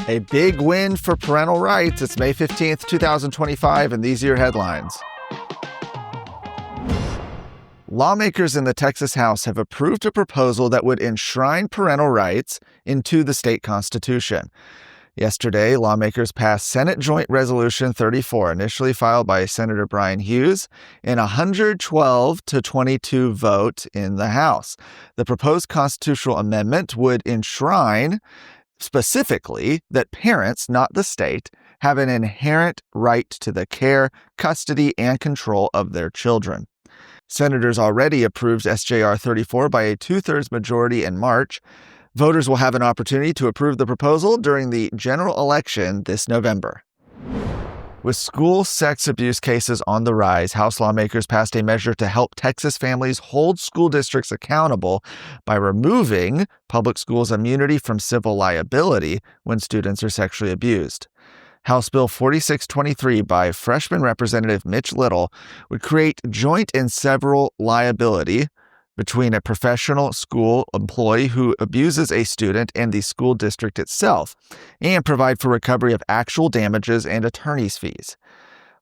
A big win for parental rights. It's May 15th, 2025, and these are your headlines. Lawmakers in the Texas House have approved a proposal that would enshrine parental rights into the state constitution. Yesterday, lawmakers passed Senate Joint Resolution 34, initially filed by Senator Brian Hughes, in a 112-22 vote in the House. The proposed constitutional amendment would enshrine specifically that parents, not the state, have an inherent right to the care, custody, and control of their children. Senators already approved SJR 34 by a two-thirds majority in March. Voters will have an opportunity to approve the proposal during the general election this November. With school sex abuse cases on the rise, House lawmakers passed a measure to help Texas families hold school districts accountable by removing public schools' immunity from civil liability when students are sexually abused. House Bill 4623 by freshman Representative Mitch Little would create joint and several liability between a professional school employee who abuses a student and the school district itself, and provide for recovery of actual damages and attorney's fees.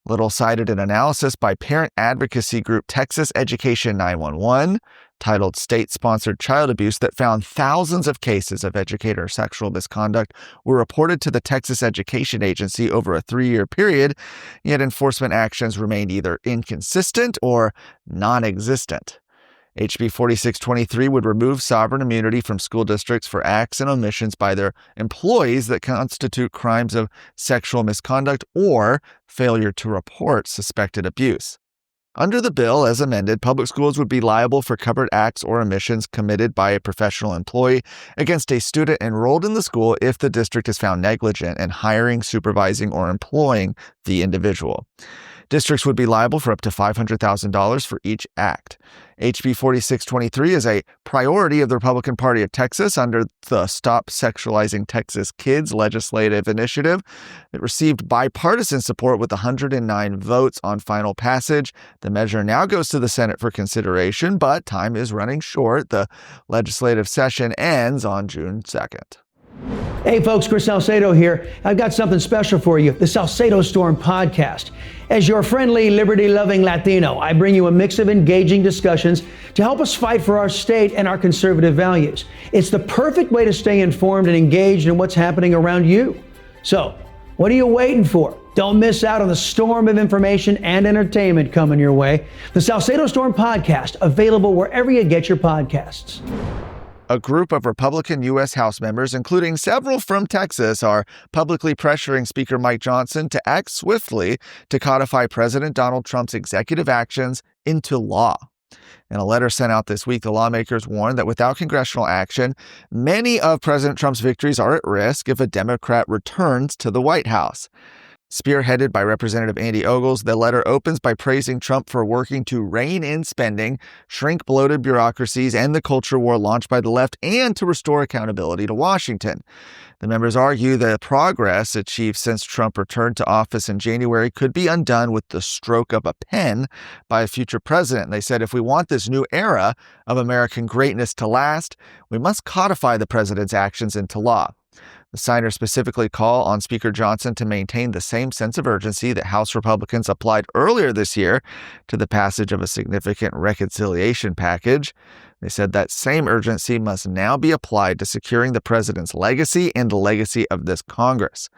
Little cited an analysis by parent advocacy group Texas Education 911, titled State-Sponsored Child Abuse, that found thousands of cases of educator sexual misconduct were reported to the Texas Education Agency over a 3-year period, yet enforcement actions remained either inconsistent or non-existent. HB 4623 would remove sovereign immunity from school districts for acts and omissions by their employees that constitute crimes of sexual misconduct or failure to report suspected abuse. Under the bill, as amended, public schools would be liable for covered acts or omissions committed by a professional employee against a student enrolled in the school if the district is found negligent in hiring, supervising, or employing the individual. Districts would be liable for up to $500,000 for each act. HB 4623 is a priority of the Republican Party of Texas under the Stop Sexualizing Texas Kids legislative initiative. It received bipartisan support with 109 votes on final passage. The measure now goes to the Senate for consideration, but time is running short. The legislative session ends on June 2nd. Hey folks, Chris Salcedo here. I've got something special for you, the Salcedo Storm podcast. As your friendly, liberty-loving Latino, I bring you a mix of engaging discussions to help us fight for our state and our conservative values. It's the perfect way to stay informed and engaged in what's happening around you. So, what are you waiting for? Don't miss out on the storm of information and entertainment coming your way. The Salcedo Storm podcast, available wherever you get your podcasts. A group of Republican U.S. House members, including several from Texas, are publicly pressuring Speaker Mike Johnson to act swiftly to codify President Donald Trump's executive actions into law. In a letter sent out this week, the lawmakers warned that without congressional action, many of President Trump's victories are at risk if a Democrat returns to the White House. Spearheaded by Representative Andy Ogles, the letter opens by praising Trump for working to rein in spending, shrink bloated bureaucracies, and the culture war launched by the left, and to restore accountability to Washington. The members argue that progress achieved since Trump returned to office in January could be undone with the stroke of a pen by a future president. They said if we want this new era of American greatness to last, we must codify the president's actions into law. The signers specifically call on Speaker Johnson to maintain the same sense of urgency that House Republicans applied earlier this year to the passage of a significant reconciliation package. They said that same urgency must now be applied to securing the president's legacy and the legacy of this Congress.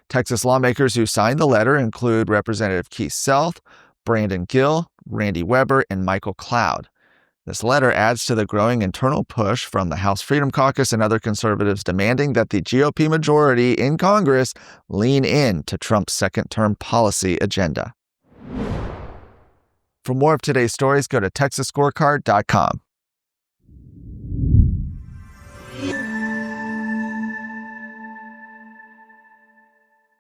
Texas lawmakers who signed the letter include Representative Keith Self, Brandon Gill, Randy Weber, and Michael Cloud. This letter adds to the growing internal push from the House Freedom Caucus and other conservatives demanding that the GOP majority in Congress lean in to Trump's second-term policy agenda. For more of today's stories, go to TexasScorecard.com.